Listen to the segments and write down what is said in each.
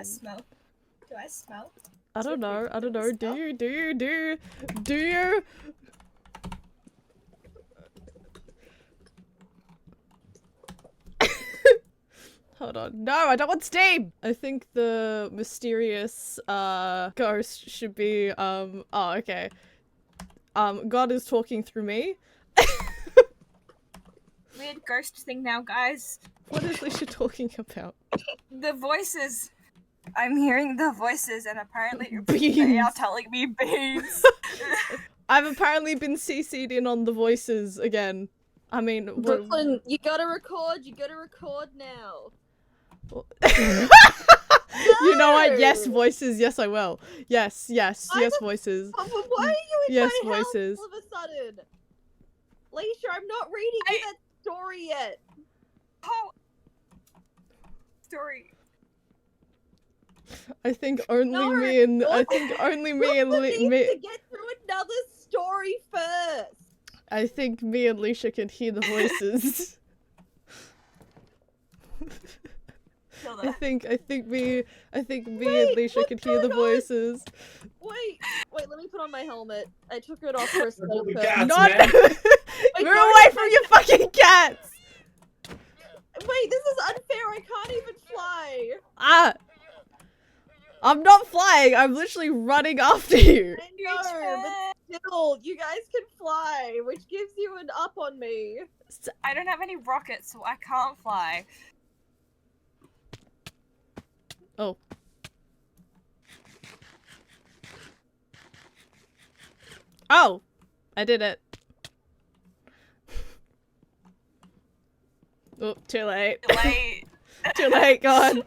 I smell? Do I smell? I don't know. Do you? Hold on. No, I don't want steam! I think the mysterious, ghost should be, oh, okay. God is talking through me. Weird ghost thing now, guys. What is Lisha talking about? The voices. I'm hearing the voices, and apparently Beans. they are telling me beans. I've apparently been CC'd in on the voices again. I mean, what... Brooklyn, you gotta record now. You know what? Yes, voices. Yes, I will. Yes, voices. Why are you in Yes, my voices. house all of a sudden? Lisha, I'm not reading you that story yet. Oh. Story. I think only me and to get through another story first. I think me and Lisha can hear the voices. I think me and Lisha can hear the voices. Wait, let me put on my helmet. I took it off for a second. Not move away from your fucking cats! Wait, this is unfair. I can't even fly. Ah! I'm not flying. I'm literally running after you. I know, but still, you guys can fly, which gives you an up on me. I don't have any rockets, so I can't fly. Oh. Oh! I did it. Oh, too late. Too late. Too late, God.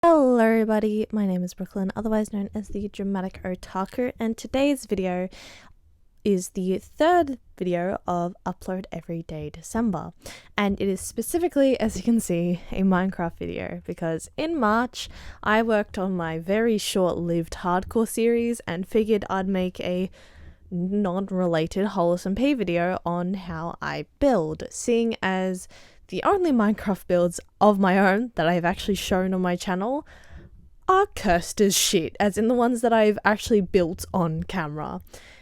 Hello everybody, my name is Brooklyn, otherwise known as the TheDramaticOtaku, and today's video is the third video of Upload Every Day December, and it is specifically, as you can see, a Minecraft video, because in March I worked on my very short-lived hardcore series and figured I'd make a non-related holesmp video on how I build, seeing as the only Minecraft builds of my own that I've actually shown on my channel are cursed as shit, as in the ones that I've actually built on camera.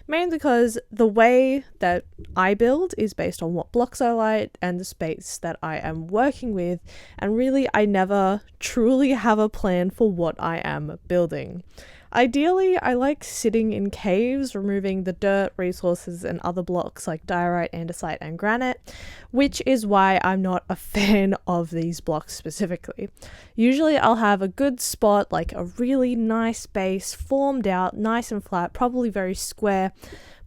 Mainly because the way that I build is based on what blocks I like and the space that I am working with, and really I never truly have a plan for what I am building. Ideally, I like sitting in caves, removing the dirt, resources, and other blocks like diorite, andesite, and granite, which is why I'm not a fan of these blocks specifically. Usually I'll have a good spot, like a really nice base, formed out, nice and flat, probably very square,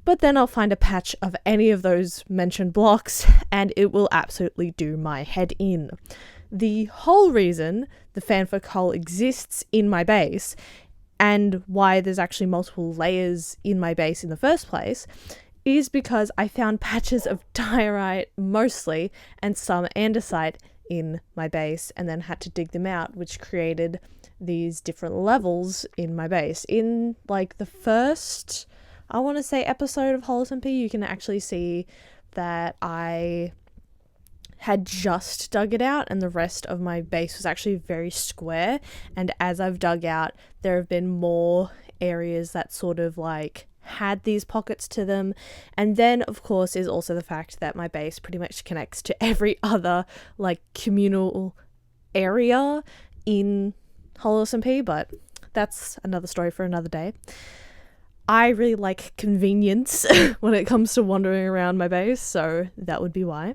but then I'll find a patch of any of those mentioned blocks, and it will absolutely do my head in. The whole reason the fanfic hole exists in my base, and why there's actually multiple layers in my base in the first place, is because I found patches of diorite mostly and some andesite in my base and then had to dig them out, which created these different levels in my base. In like the first, I want to say, episode of holesmp, you can actually see that I had just dug it out and the rest of my base was actually very square, and as I've dug out there have been more areas that sort of like had these pockets to them. And then of course is also the fact that my base pretty much connects to every other like communal area in holesmp, but that's another story for another day. I really like convenience when it comes to wandering around my base, so that would be why.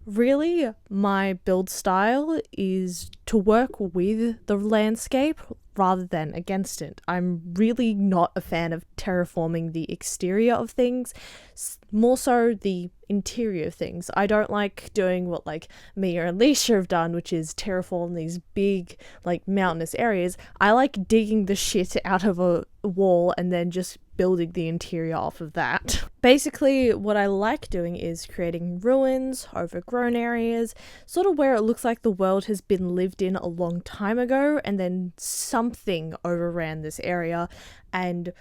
Really, my build style is to work with the landscape rather than against it. I'm really not a fan of terraforming the exterior of things, more so the interior things. I don't like doing what like Miah and Lisha have done, which is terraform these big like mountainous areas. I like digging the shit out of a wall and then just building the interior off of that. Basically, what I like doing is creating ruins, overgrown areas, sort of where it looks like the world has been lived in a long time ago and then something overran this area, and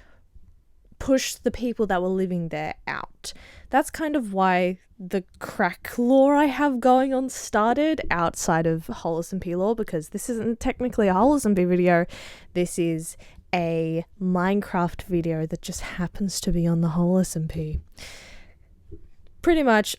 push the people that were living there out. That's kind of why the crack lore I have going on started outside of holesmp lore, because this isn't technically a holesmp video. This is a Minecraft video that just happens to be on the holesmp. Pretty much,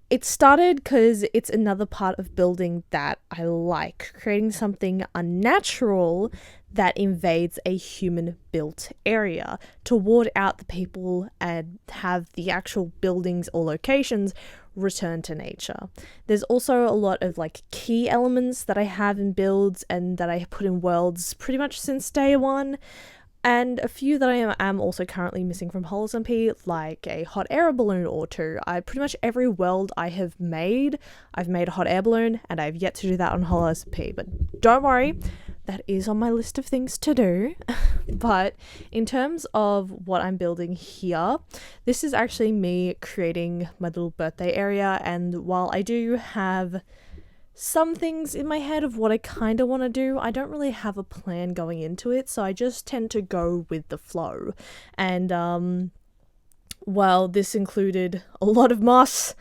it started because it's another part of building that I like, creating something unnatural that invades a human-built area to ward out the people and have the actual buildings or locations return to nature. There's also a lot of like key elements that I have in builds and that I put in worlds pretty much since day one, and a few that I am also currently missing from holesmp, like a hot air balloon or two. Pretty much every world I've made a hot air balloon, and I've yet to do that on holesmp, but don't worry, that is on my list of things to do. But in terms of what I'm building here, this is actually me creating my little birthday area, and while I do have some things in my head of what I kind of want to do, I don't really have a plan going into it, so I just tend to go with the flow. And well, this included a lot of moss,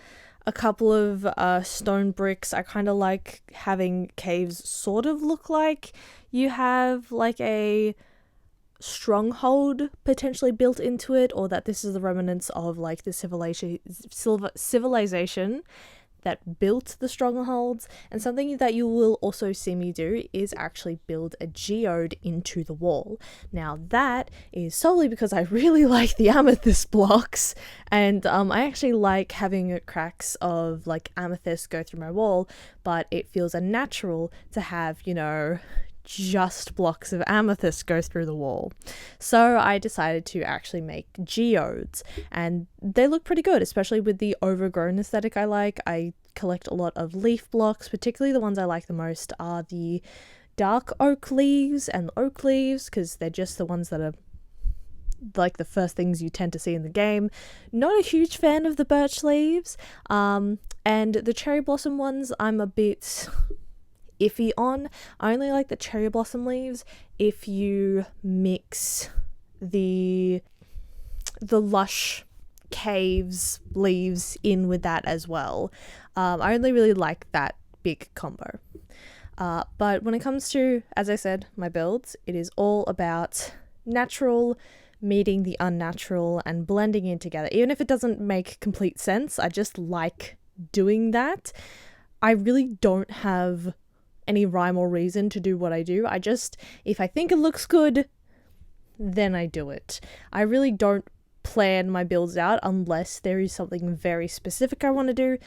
a couple of stone bricks. I kind of like having caves sort of look like you have like a stronghold potentially built into it, or that this is the remnants of like the civilization that built the strongholds. And something that you will also see me do is actually build a geode into the wall. Now that is solely because I really like the amethyst blocks, and I actually like having cracks of like amethyst go through my wall, but it feels unnatural to have, you know, just blocks of amethyst go through the wall. So I decided to actually make geodes, and they look pretty good, especially with the overgrown aesthetic I like. I collect a lot of leaf blocks, particularly the ones I like the most are the dark oak leaves and oak leaves, because they're just the ones that are like the first things you tend to see in the game. Not a huge fan of the birch leaves, and the cherry blossom ones I'm a bit iffy on. I only like the cherry blossom leaves if you mix the lush caves leaves in with that as well. I only really like that big combo. But when it comes to, as I said, my builds, it is all about natural meeting the unnatural and blending in together. Even if it doesn't make complete sense, I just like doing that. I really don't have any rhyme or reason to do what I do. I just, if I think it looks good, then I do it. I really don't plan my builds out unless there is something very specific I want to do,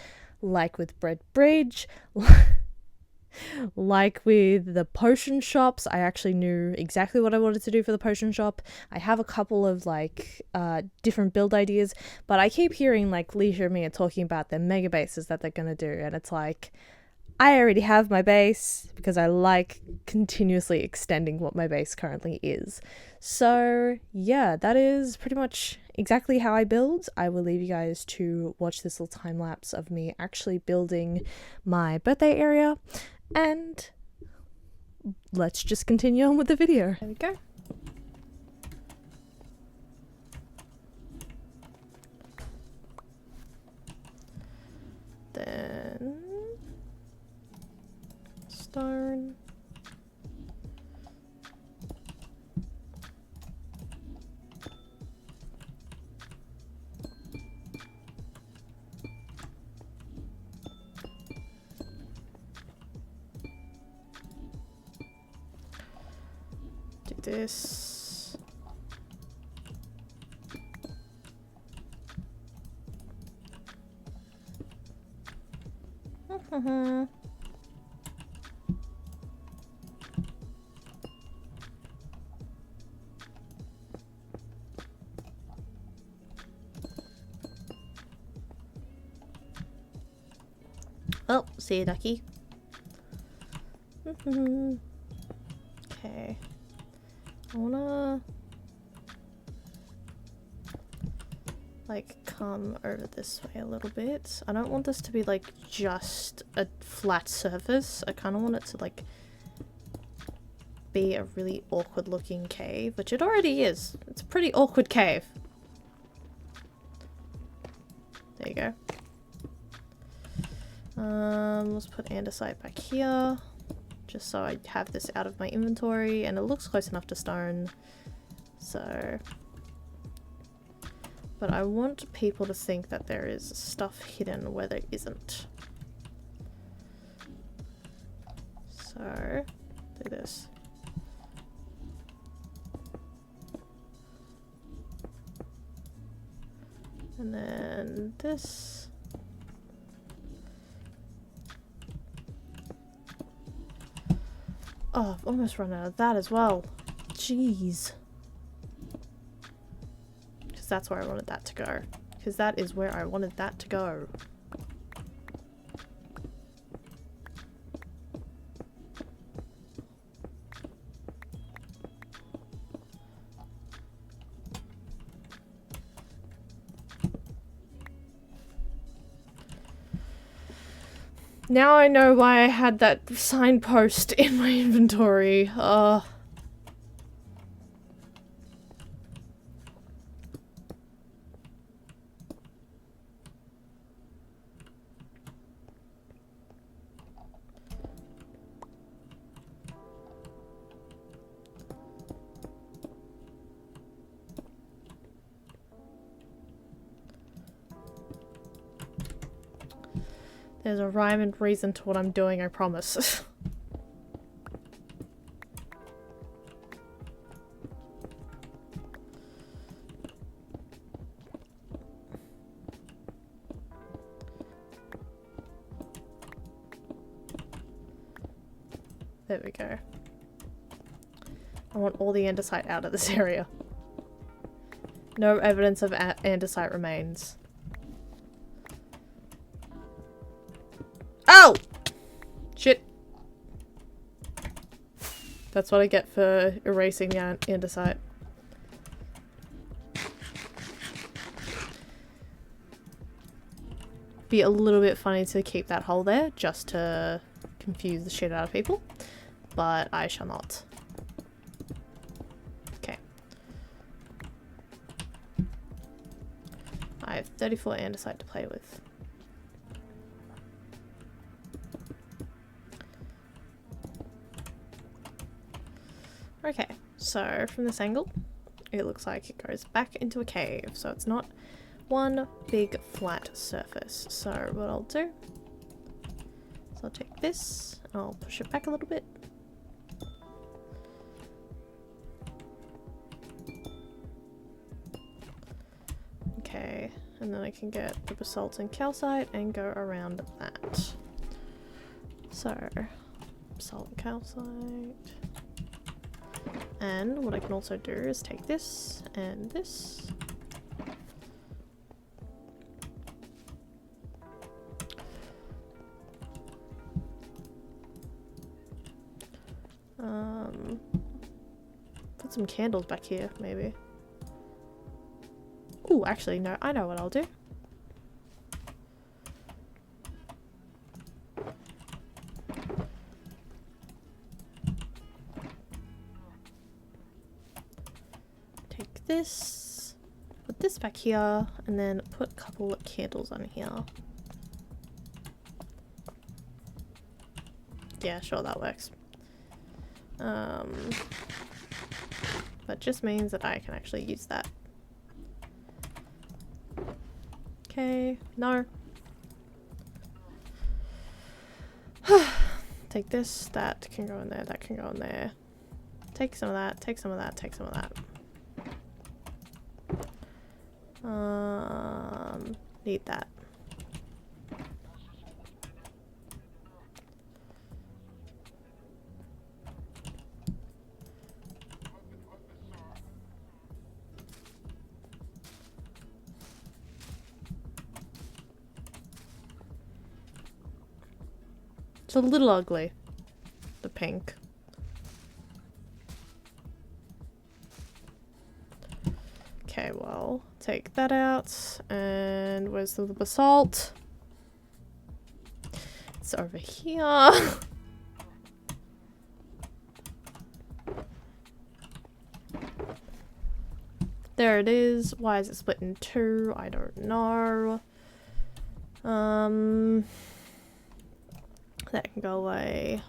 like with Bread Bridge, like with the potion shops. I actually knew exactly what I wanted to do for the potion shop. I have a couple of like different build ideas, but I keep hearing like Lisha and Miah talking about their mega bases that they're gonna do, and it's like, I already have my base because I like continuously extending what my base currently is. So yeah, that is pretty much exactly how I build. I will leave you guys to watch this little time lapse of me actually building my birthday area, and let's just continue on with the video. There we go. Then stone. Do this. Oh, see you, ducky. Okay. I wanna like come over this way a little bit. I don't want this to be like just a flat surface. I kind of want it to like be a really awkward looking cave, which it already is. It's a pretty awkward cave. There you go. Let's put andesite back here, just so I have this out of my inventory, and it looks close enough to stone, so... But I want people to think that there is stuff hidden where there isn't. So, do this. And then this. Oh, I've almost run out of that as well. Jeez. Because that's where I wanted that to go. Because that is where I wanted that to go. Now I know why I had that signpost in my inventory. There's a rhyme and reason to what I'm doing, I promise. There we go. I want all the andesite out of this area. No evidence of andesite remains. Oh! Shit. That's what I get for erasing the andesite. Be a little bit funny to keep that hole there, just to confuse the shit out of people. But I shall not. Okay. I have 34 andesite to play with. Okay, so from this angle, it looks like it goes back into a cave, so it's not one big flat surface. So what I'll do is I'll take this, and I'll push it back a little bit. Okay, and then I can get the basalt and calcite and go around that. So, basalt and calcite. And what I can also do is take this and this. Put some candles back here, maybe. Ooh, actually, no, I know what I'll do. This, put this back here, and then put a couple of candles on here. Yeah, sure, that works. That just means that I can actually use that. Okay, no. Take this, that can go in there, that can go in there. Take some of that, take some of that, take some of that. Need that. It's a little ugly, the pink. Okay, well, take that out, and where's the basalt? It's over here. There it is. Why is it split in two? I don't know. That can go away.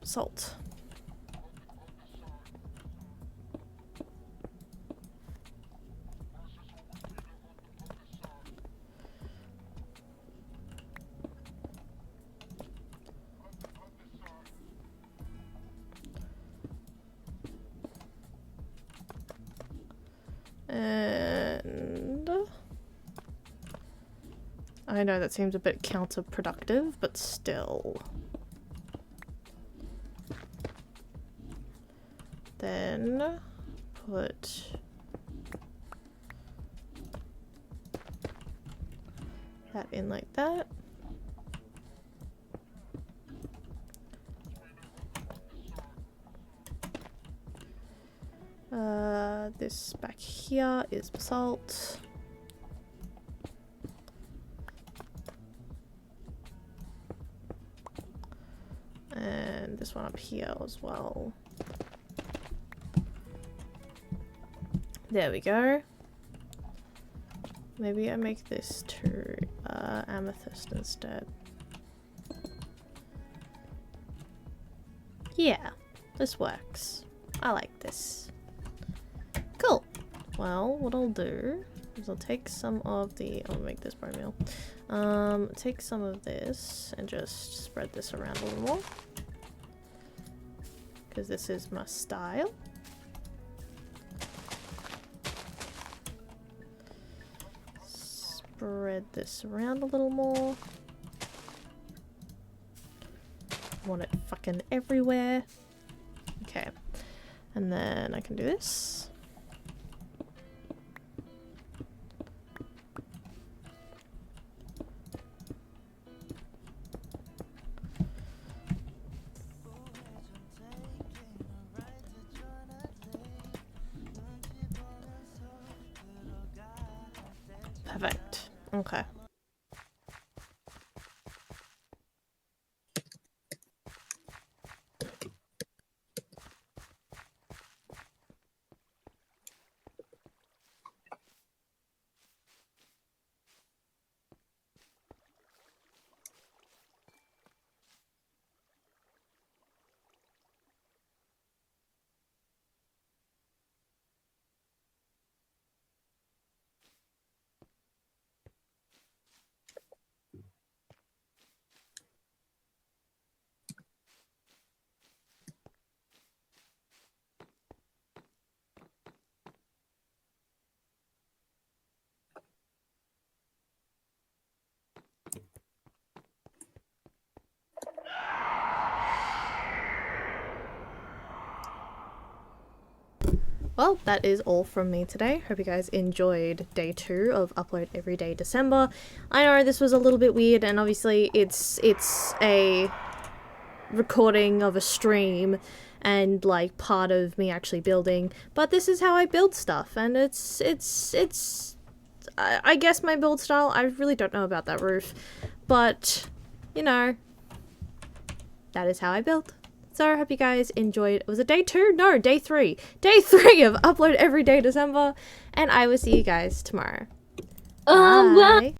Salt. And I know that seems a bit counterproductive, but still. Then put that in like that. This back here is salt. And this one up here as well. There we go. Maybe I make this to amethyst instead. Yeah, this works. I like this. Cool. Well, what I'll do is I'll take some of the... I'll make this bone meal. Take some of this and just spread this around a little more. Because this is my style. Spread this around a little more. Want it fucking everywhere. Okay. And then I can do this. Perfect. Okay. Well, that is all from me today. Hope you guys enjoyed day 2 of Upload Every Day December. I know this was a little bit weird, and obviously it's a recording of a stream and like part of me actually building, but this is how I build stuff, and it's I guess my build style. I really don't know about that roof, but you know, that is how I build. So I hope you guys enjoyed. Was it day 2? No, day 3. Day 3 of Upload Every Day December. And I will see you guys tomorrow. Bye.